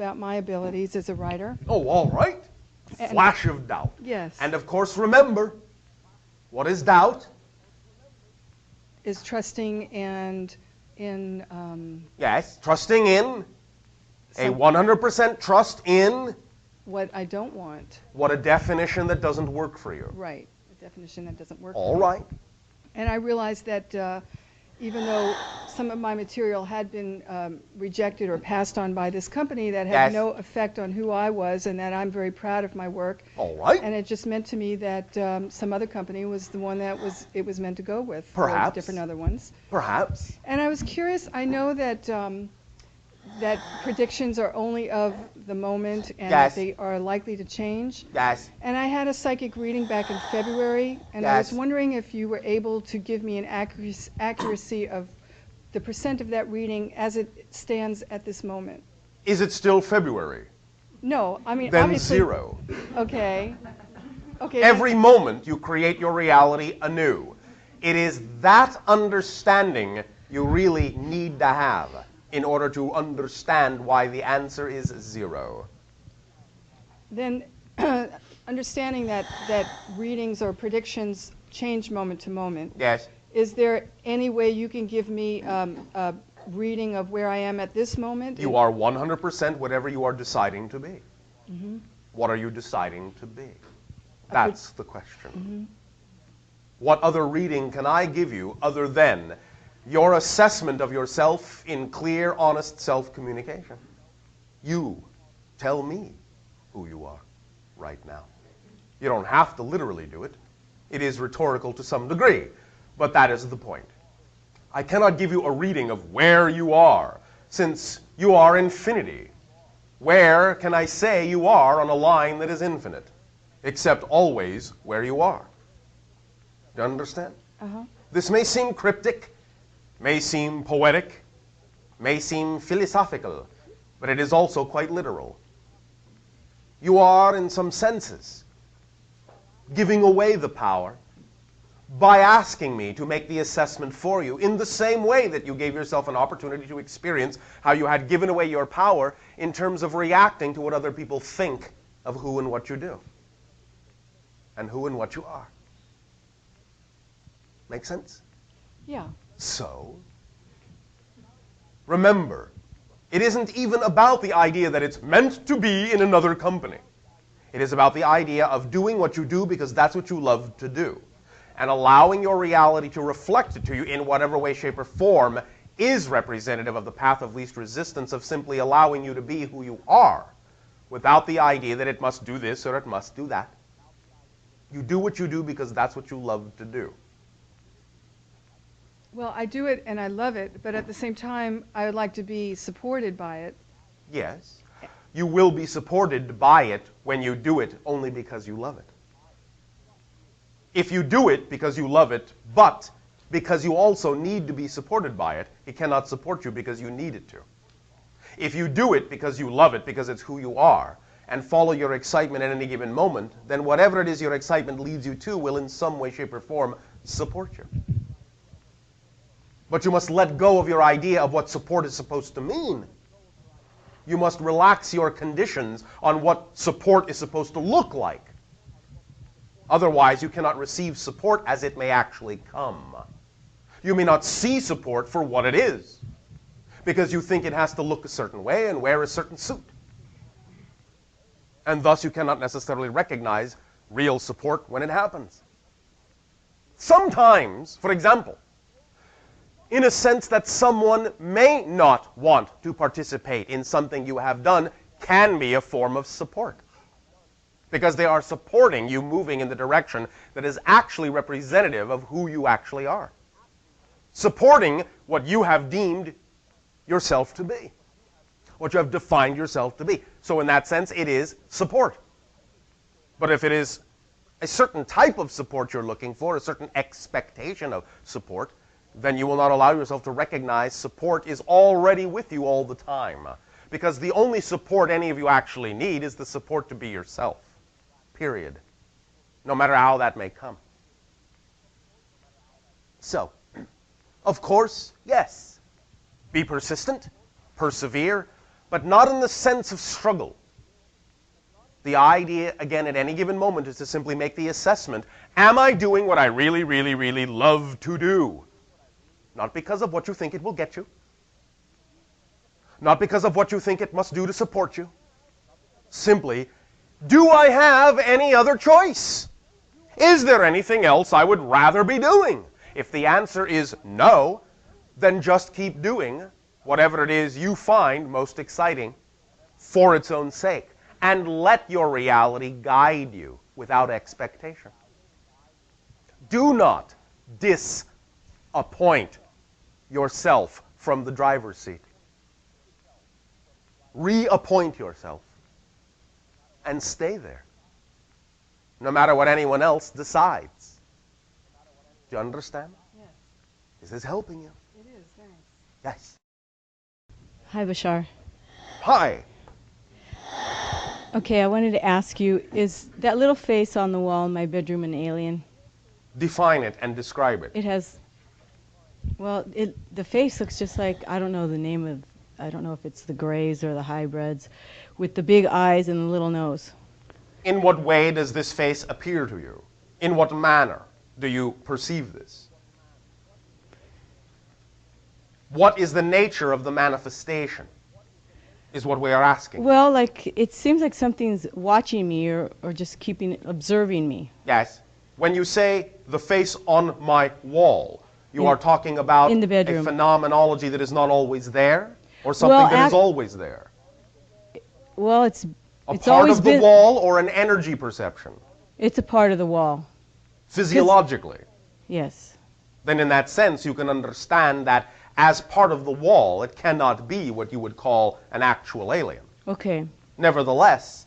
about my abilities as a writer. Oh, all right. And Flash of doubt. Yes. And of course, remember, what is doubt? Is trusting and in Yes, trusting in, a 100% trust in what I don't want. what a definition that doesn't work for you. Right. A definition that doesn't work. All right. And I realized that even though some of my material had been rejected or passed on by this company, that had Yes. no effect on who I was, and that I'm very proud of my work. All right. And it just meant to me that some other company was the one that it was meant to go with. Perhaps. For different other ones. Perhaps. And I was curious. I know that that predictions are only of the moment, and Yes. that they are likely to change. Yes. And I had a psychic reading back in February, and I was Yes. wondering if you were able to give me an accuracy of the percent of that reading as it stands at this moment. Is it still February? No, I mean, Then obviously. 0. Okay. Okay. Every moment you create your reality anew. It is that understanding you really need to have in order to understand why the answer is 0. Then, understanding that readings or predictions change moment to moment. Yes. Is there any way you can give me a reading of where I am at this moment? You are 100% whatever you are deciding to be. Mm-hmm. What are you deciding to be? That's the question. Mm-hmm. What other reading can I give you other than your assessment of yourself in clear, honest self-communication? You tell me who you are right now. You don't have to literally do it. It is rhetorical to some degree, but that is the point. I cannot give you a reading of where you are, since you are infinity. Where can I say you are on a line that is infinite, except always where you are? Do you understand? Uh-huh. This may seem cryptic, may seem poetic, may seem philosophical, but it is also quite literal. You are, in some senses, giving away the power by asking me to make the assessment for you in the same way that you gave yourself an opportunity to experience how you had given away your power in terms of reacting to what other people think of who and what you do and who and what you are. Make sense? Yeah. So, remember, it isn't even about the idea that it's meant to be in another company. It is about the idea of doing what you do because that's what you love to do. And allowing your reality to reflect it to you in whatever way, shape, or form is representative of the path of least resistance of simply allowing you to be who you are without the idea that it must do this or it must do that. You do what you do because that's what you love to do. Well, I do it and I love it, but at the same time, I would like to be supported by it. Yes. You will be supported by it when you do it only because you love it. If you do it because you love it, but because you also need to be supported by it, it cannot support you because you need it to. If you do it because you love it, because it's who you are, and follow your excitement at any given moment, then whatever it is your excitement leads you to will in some way, shape, or form support you. But you must let go of your idea of what support is supposed to mean. You must relax your conditions on what support is supposed to look like. Otherwise, you cannot receive support as it may actually come. You may not see support for what it is, because you think it has to look a certain way and wear a certain suit. And thus, you cannot necessarily recognize real support when it happens. Sometimes, for example, in a sense that someone may not want to participate in something you have done can be a form of support. Because they are supporting you moving in the direction that is actually representative of who you actually are. Supporting what you have deemed yourself to be. What you have defined yourself to be. So in that sense, it is support. But if it is a certain type of support you're looking for, a certain expectation of support, then you will not allow yourself to recognize support is already with you all the time. Because the only support any of you actually need is the support to be yourself. Period. No matter how that may come. So, of course, yes, be persistent, persevere, but not in the sense of struggle. The idea, again, at any given moment is to simply make the assessment, am I doing what I really, really, really love to do? Not because of what you think it will get you. Not because of what you think it must do to support you. Simply, do I have any other choice? Is there anything else I would rather be doing? If the answer is no, then just keep doing whatever it is you find most exciting for its own sake. And let your reality guide you without expectation. Do not disappoint yourself from the driver's seat. Reappoint yourself and stay there, no matter what anyone else decides. Do you understand? Yes. Is this helping you? It is, thanks. Yes. Hi, Bashar. Hi. Okay, I wanted to ask you, is that little face on the wall in my bedroom an alien? Define it and describe it. It has, well, the face looks just like, I don't know the name of, I don't know if it's the grays or the hybrids, with the big eyes and the little nose. In what way does this face appear to you? In what manner do you perceive this? What is the nature of the manifestation? Is what we are asking. Well, like, it seems like something's watching me or just observing me. Yes. When you say the face on my wall, you are talking about in the a bedroom. phenomenology that is not always there, or something that is always there? Well, it's Part always of the been, wall or an energy perception? it's a part of the wall. Physiologically. Yes. Then in that sense, you can understand that as part of the wall, it cannot be what you would call an actual alien. Okay. Nevertheless,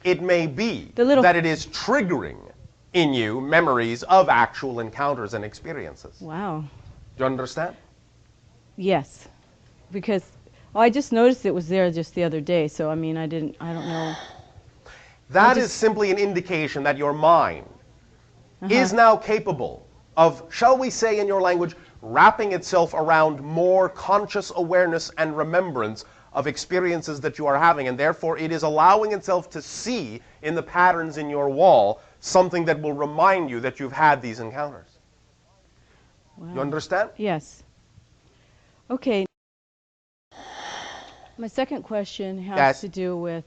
it may be that it is triggering in you memories of actual encounters and experiences. Wow. Do you understand? Yes. Because I just noticed it was there just the other day, so I mean, I don't know. That is simply an indication that your mind is now capable of, shall we say in your language, wrapping itself around more conscious awareness and remembrance of experiences that you are having, and therefore it is allowing itself to see in the patterns in your wall something that will remind you that you've had these encounters. Wow. You understand? Yes. Okay. My second question has to do with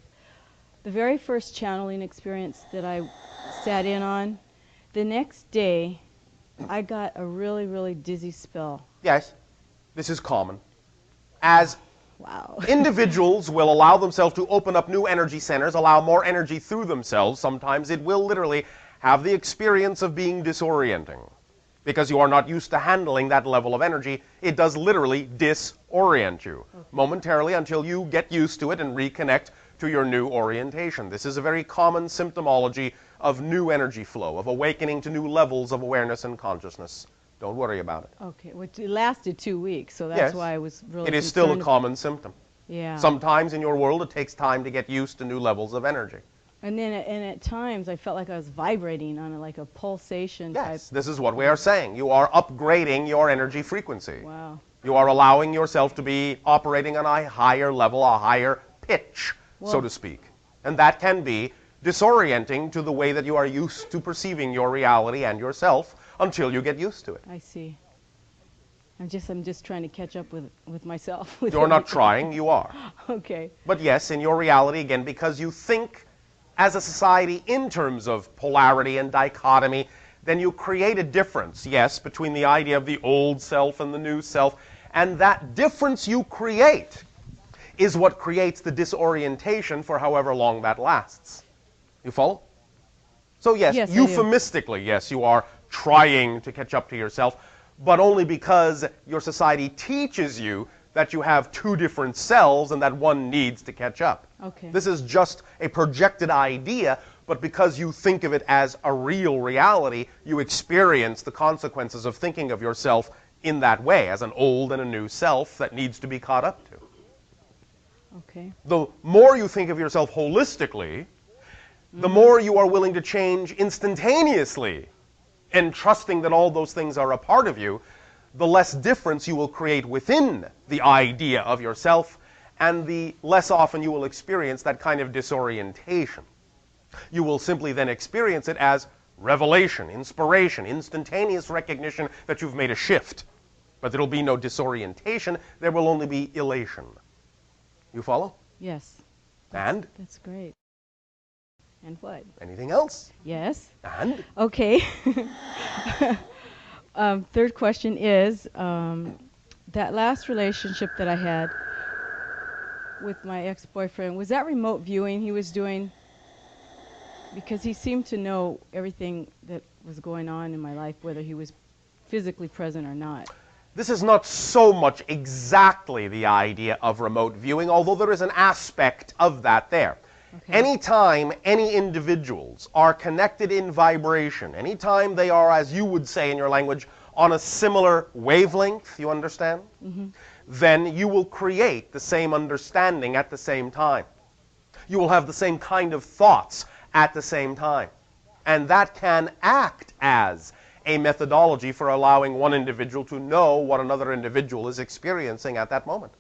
the very first channeling experience that I sat in on. The next day, I got a really, really dizzy spell. Yes. This is common. As Wow. individuals will allow themselves to open up new energy centers, allow more energy through themselves, sometimes it will literally have the experience of being disorienting. Because you are not used to handling that level of energy, it does literally disorient you momentarily until you get used to it and reconnect to your new orientation. This is a very common symptomology of new energy flow, of awakening to new levels of awareness and consciousness. Don't worry about it. Okay, which it lasted 2 weeks, so that's why I was really It is still a concerned. common symptom. Yeah. Sometimes in your world it takes time to get used to new levels of energy. And then at times I felt like I was vibrating on like a pulsation type. Yes, this is what we are saying. You are upgrading your energy frequency. Wow. You are allowing yourself to be operating on a higher level, a higher pitch, so to speak. And that can be disorienting to the way that you are used to perceiving your reality and yourself until you get used to it. I see. I'm just trying to catch up with myself. You're not trying, you are. Okay. But yes, in your reality, again, because you think as a society in terms of polarity and dichotomy, then you create a difference, yes, between the idea of the old self and the new self. And that difference you create is what creates the disorientation for however long that lasts. You follow? So yes, euphemistically, yes, you are trying to catch up to yourself, but only because your society teaches you that you have two different selves and that one needs to catch up. Okay. This is just a projected idea, but because you think of it as a real reality, you experience the consequences of thinking of yourself in that way, as an old and a new self that needs to be caught up to. Okay. The more you think of yourself holistically, the more you are willing to change instantaneously, and trusting that all those things are a part of you, the less difference you will create within the idea of yourself, and the less often you will experience that kind of disorientation. You will simply then experience it as revelation, inspiration, instantaneous recognition that you've made a shift. But there will be no disorientation. There will only be elation. You follow? Yes. And? That's great. And what? Anything else? Yes. And? Okay. Third question is, that last relationship that I had with my ex-boyfriend, was that remote viewing he was doing? Because he seemed to know everything that was going on in my life, whether he was physically present or not. This is not so much exactly the idea of remote viewing, although there is an aspect of that there. Okay. Anytime any individuals are connected in vibration, anytime they are, as you would say in your language, on a similar wavelength, you understand? Mm-hmm. Then you will create the same understanding at the same time. You will have the same kind of thoughts at the same time. And that can act as a methodology for allowing one individual to know what another individual is experiencing at that moment,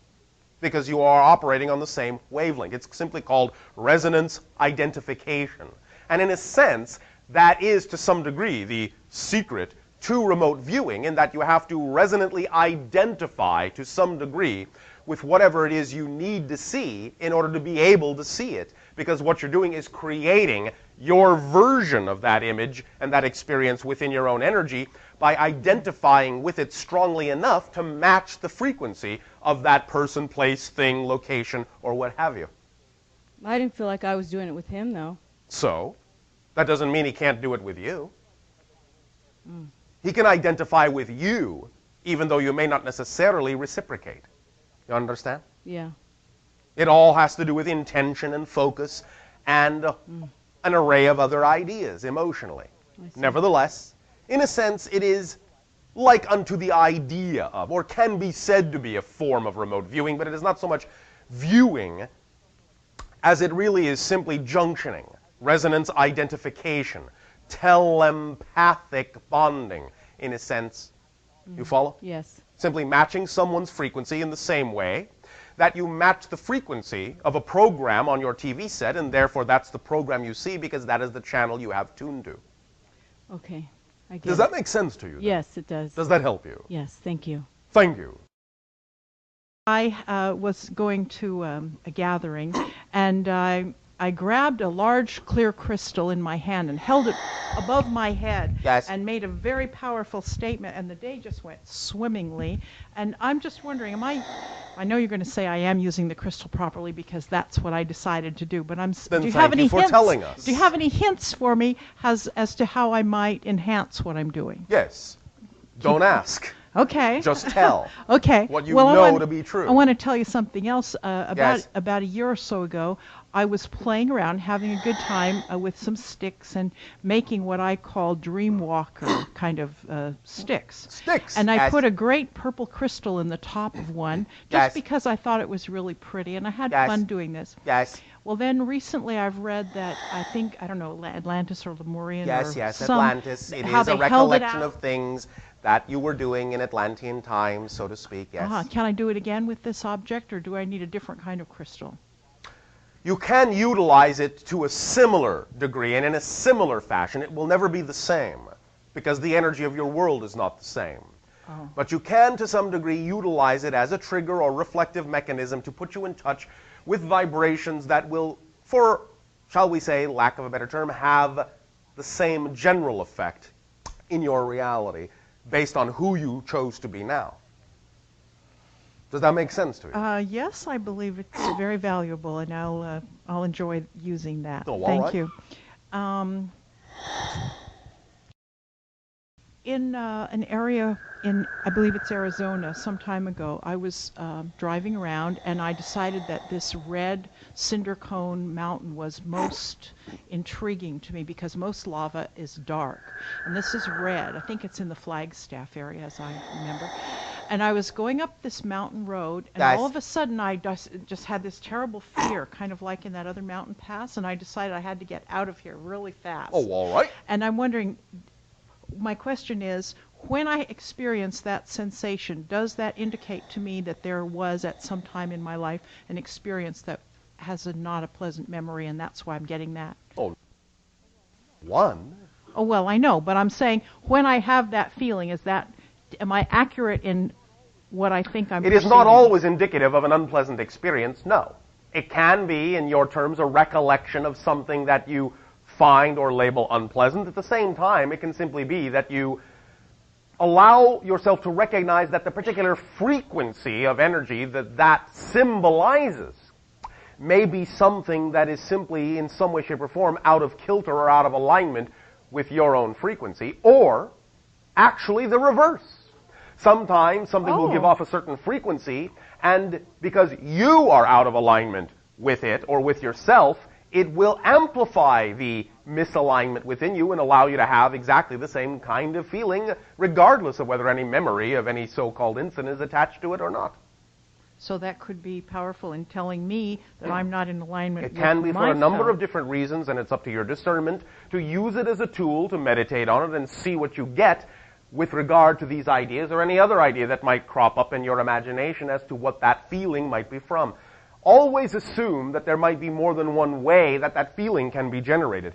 because you are operating on the same wavelength. It's simply called resonance identification. And in a sense, that is to some degree the secret to remote viewing, in that you have to resonantly identify to some degree with whatever it is you need to see in order to be able to see it, because what you're doing is creating your version of that image and that experience within your own energy by identifying with it strongly enough to match the frequency of that person, place, thing, location, or what have you. I didn't feel like I was doing it with him, though. So, that doesn't mean he can't do it with you. Mm. He can identify with you, even though you may not necessarily reciprocate. You understand? Yeah. It all has to do with intention and focus and an array of other ideas emotionally. Nevertheless, in a sense, it is like unto the idea of, or can be said to be, a form of remote viewing, but it is not so much viewing as it really is simply junctioning, resonance identification, telepathic bonding, in a sense. You follow? Yes. Simply matching someone's frequency in the same way that you match the frequency of a program on your TV set, and therefore that's the program you see because that is the channel you have tuned to. Okay. I get Does that make sense to you? Then? Yes, it does. Does that help you? Yes, thank you. Thank you. I was going to a gathering, and I grabbed a large clear crystal in my hand and held it above my head. Yes. And made a very powerful statement, and the day just went swimmingly. And I'm just wondering, I know you're going to say I am using the crystal properly because that's what I decided to do, but do you have any hints? Telling us. Do you have any hints for me as to how I might enhance what I'm doing? Yes. Don't ask. Okay. Just tell. Okay. What you know to be true. I want to tell you something else. Yes. About a year or so ago, I was playing around, having a good time with some sticks and making what I call dream walker kind of sticks. Sticks. And I yes. put a great purple crystal in the top of one just yes. because I thought it was really pretty, and I had yes. fun doing this. Yes. Well, then recently I've read that I don't know, Atlantis or Lemurian yes, or yes, some, Atlantis. It is a recollection of things that you were doing in Atlantean times, so to speak, yes. Can I do it again with this object, or do I need a different kind of crystal? You can utilize it to a similar degree and in a similar fashion. It will never be the same because the energy of your world is not the same. Oh. But you can, to some degree, utilize it as a trigger or reflective mechanism to put you in touch with vibrations that will, for, shall we say, lack of a better term, have the same general effect in your reality based on who you chose to be now. Does that make sense to you? Yes, I believe it's very valuable, and I'll enjoy using that. Oh, Thank right. you. In an area in, I believe it's Arizona, some time ago, I was driving around, and I decided that this red cinder cone mountain was most intriguing to me because most lava is dark, and this is red. I think it's in the Flagstaff area, as I remember. And I was going up this mountain road, and all of a sudden I just had this terrible fear, kind of like in that other mountain pass, and I decided I had to get out of here really fast. Oh, all right. And I'm wondering, my question is, when I experience that sensation, does that indicate to me that there was at some time in my life an experience that has not a pleasant memory, and that's why I'm getting that? Oh, one. Oh, well, I know, but I'm saying when I have that feeling, am I accurate in what I think I'm It is perceiving? not always indicative of an unpleasant experience, no. It can be, in your terms, a recollection of something that you find or label unpleasant. At the same time, it can simply be that you allow yourself to recognize that the particular frequency of energy that symbolizes may be something that is simply, in some way, shape, or form, out of kilter or out of alignment with your own frequency, or actually the reverse. Sometimes something will give off a certain frequency, and because you are out of alignment with it or with yourself, it will amplify the misalignment within you and allow you to have exactly the same kind of feeling, regardless of whether any memory of any so-called incident is attached to it or not. So that could be powerful in telling me that I'm not in alignment with It can be for a number myself. of different reasons, and it's up to your discernment to use it as a tool to meditate on it and see what you get with regard to these ideas or any other idea that might crop up in your imagination as to what that feeling might be from. Always assume that there might be more than one way that that feeling can be generated.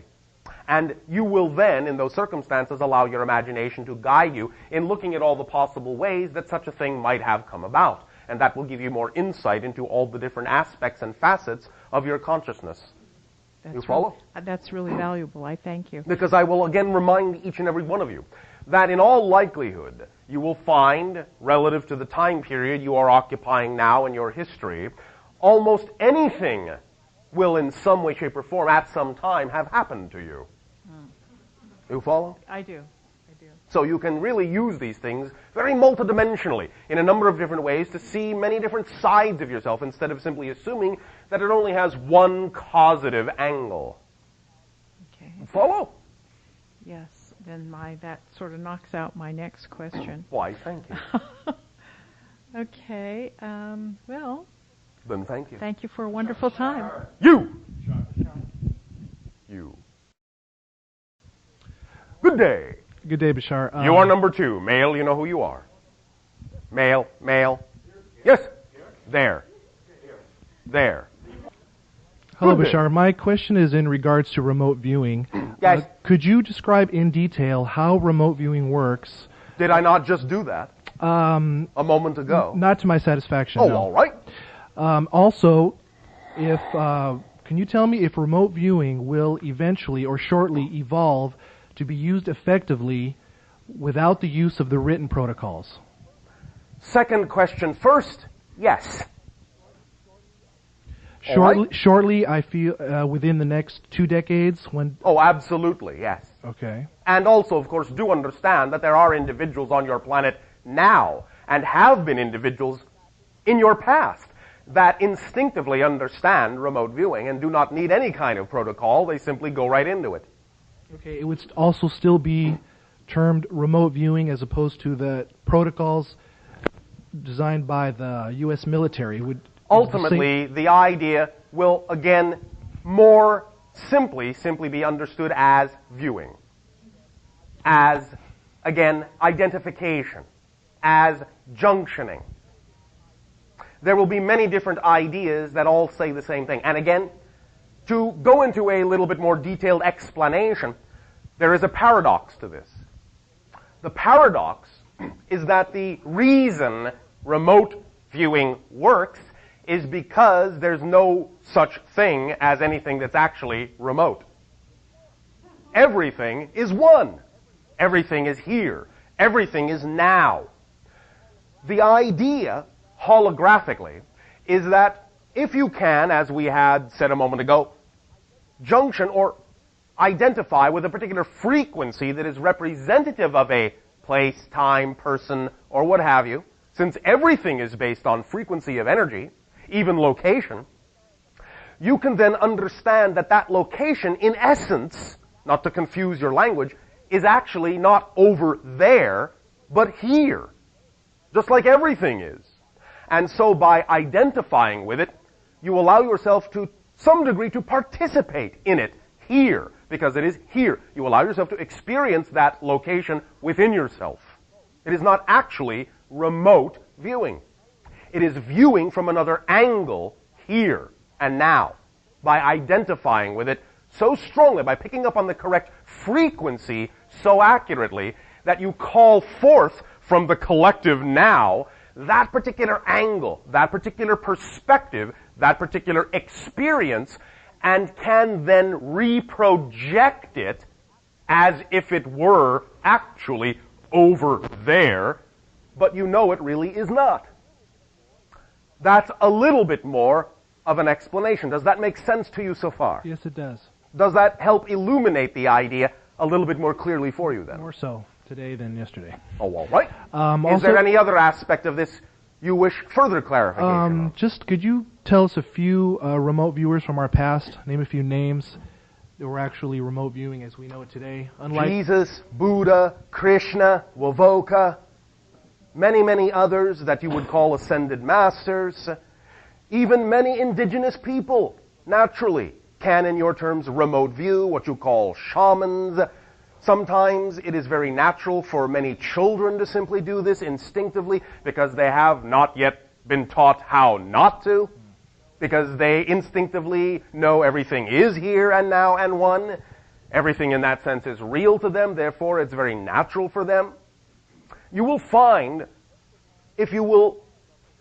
And you will then, in those circumstances, allow your imagination to guide you in looking at all the possible ways that such a thing might have come about. And that will give you more insight into all the different aspects and facets of your consciousness. You follow? That's really valuable. I thank you. Because I will again remind each and every one of you that in all likelihood, you will find, relative to the time period you are occupying now in your history, almost anything will in some way, shape, or form at some time have happened to you. You follow? I do. So you can really use these things very multidimensionally in a number of different ways to see many different sides of yourself instead of simply assuming that it only has one causative angle. Okay. Follow? Yes. Then that sort of knocks out my next question. Why, thank you. Okay. Well, Then thank you. thank you for a wonderful time. You! Good day. Good day, Bashar. You are number 2. Male, you know who you are. Male. Yes. There. Hello, Good day. Bashar. My question is in regards to remote viewing. Yes. Could you describe in detail how remote viewing works? Did I not just do that a moment ago? Not to my satisfaction. Oh, no. all right. Also, can you tell me if remote viewing will eventually or shortly evolve to be used effectively without the use of the written protocols? Second question first. Yes. Shortly, I feel within the next 2 decades when... Oh, absolutely, yes. Okay. And also, of course, do understand that there are individuals on your planet now, and have been individuals in your past, that instinctively understand remote viewing and do not need any kind of protocol. They simply go right into it. Okay, it would also still be termed remote viewing as opposed to the protocols designed by the U.S. military. Ultimately, the idea will, again, more simply be understood as viewing, as, again, identification, as junctioning. There will be many different ideas that all say the same thing. And again, to go into a little bit more detailed explanation, there is a paradox to this. The paradox is that the reason remote viewing works is because there's no such thing as anything that's actually remote. Everything is one. Everything is here. Everything is now. The idea, holographically, is that if you can, as we had said a moment ago, junction or identify with a particular frequency that is representative of a place, time, person, or what have you, since everything is based on frequency of energy, even location, you can then understand that that location, in essence, not to confuse your language, is actually not over there, but here, just like everything is. And so by identifying with it, you allow yourself to some degree to participate in it here, because it is here. You allow yourself to experience that location within yourself. It is not actually remote viewing. It is viewing from another angle here and now by identifying with it so strongly, by picking up on the correct frequency so accurately that you call forth from the collective now that particular angle, that particular perspective, that particular experience, and can then reproject it as if it were actually over there, but you know it really is not. That's a little bit more of an explanation. Does that make sense to you so far? Yes, it does. Does that help illuminate the idea a little bit more clearly for you then? More so today than yesterday. Oh, all right. Is Also, there any other aspect of this you wish further clarification on? just could you tell us a few remote viewers from our past? Name a few names that were actually remote viewing as we know it today. Unlike Jesus, Buddha, Krishna, Wovoka, many, many others that you would call ascended masters, even many indigenous people, naturally, can, in your terms, remote view, what you call shamans. Sometimes it is very natural for many children to simply do this instinctively because they have not yet been taught how not to, because they instinctively know everything is here and now and one. Everything in that sense is real to them, therefore it's very natural for them. You will find, if you will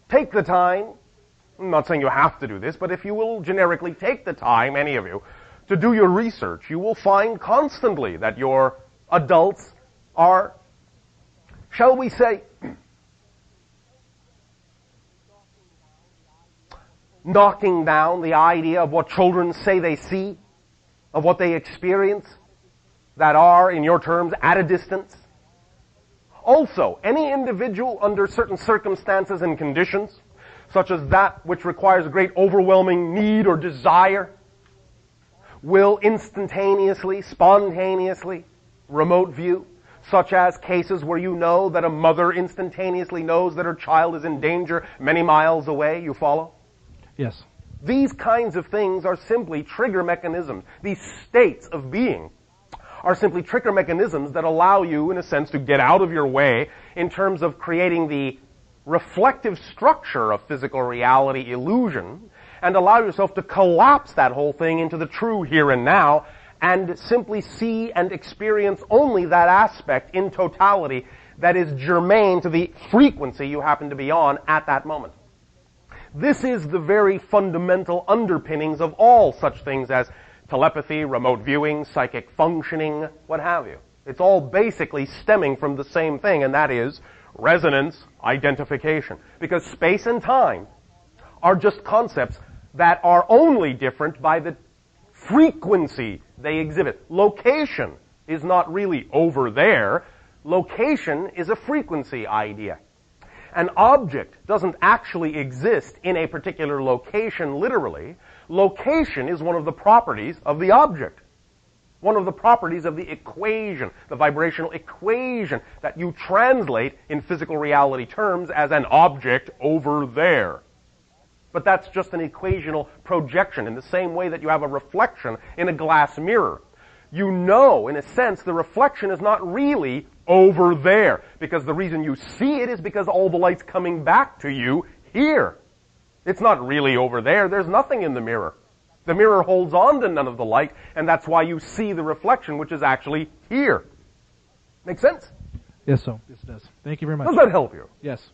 take the time, I'm not saying you have to do this, but if you will generically take the time, any of you, to do your research, you will find constantly that your adults are, shall we say, knocking down the idea of what children say they see, of what they experience, that are, in your terms, at a distance. Also, any individual under certain circumstances and conditions, such as that which requires great overwhelming need or desire, will instantaneously, spontaneously, remote view, such as cases where you know that a mother instantaneously knows that her child is in danger many miles away. You follow? yes. These kinds of things are simply trigger mechanisms. These states of being are simply trigger mechanisms that allow you, in a sense, to get out of your way in terms of creating the reflective structure of physical reality illusion and allow yourself to collapse that whole thing into the true here and now and simply see and experience only that aspect in totality that is germane to the frequency you happen to be on at that moment. This is the very fundamental underpinnings of all such things as telepathy, remote viewing, psychic functioning, what have you. It's all basically stemming from the same thing, and that is resonance identification. Because space and time are just concepts that are only different by the frequency they exhibit. Location is not really over there. Location is a frequency idea. An object doesn't actually exist in a particular location literally. Location is one of the properties of the object. One of the properties of the equation, the vibrational equation that you translate in physical reality terms as an object over there. But that's just an equational projection in the same way that you have a reflection in a glass mirror. You know, in a sense, the reflection is not really over there because the reason you see it is because all the light's coming back to you here. It's not really over there. There's nothing in the mirror. The mirror holds on to none of the light, and that's why you see the reflection, which is actually here. Make sense? Yes, so. Yes, it does. Thank you very much. Does that help you? Yes.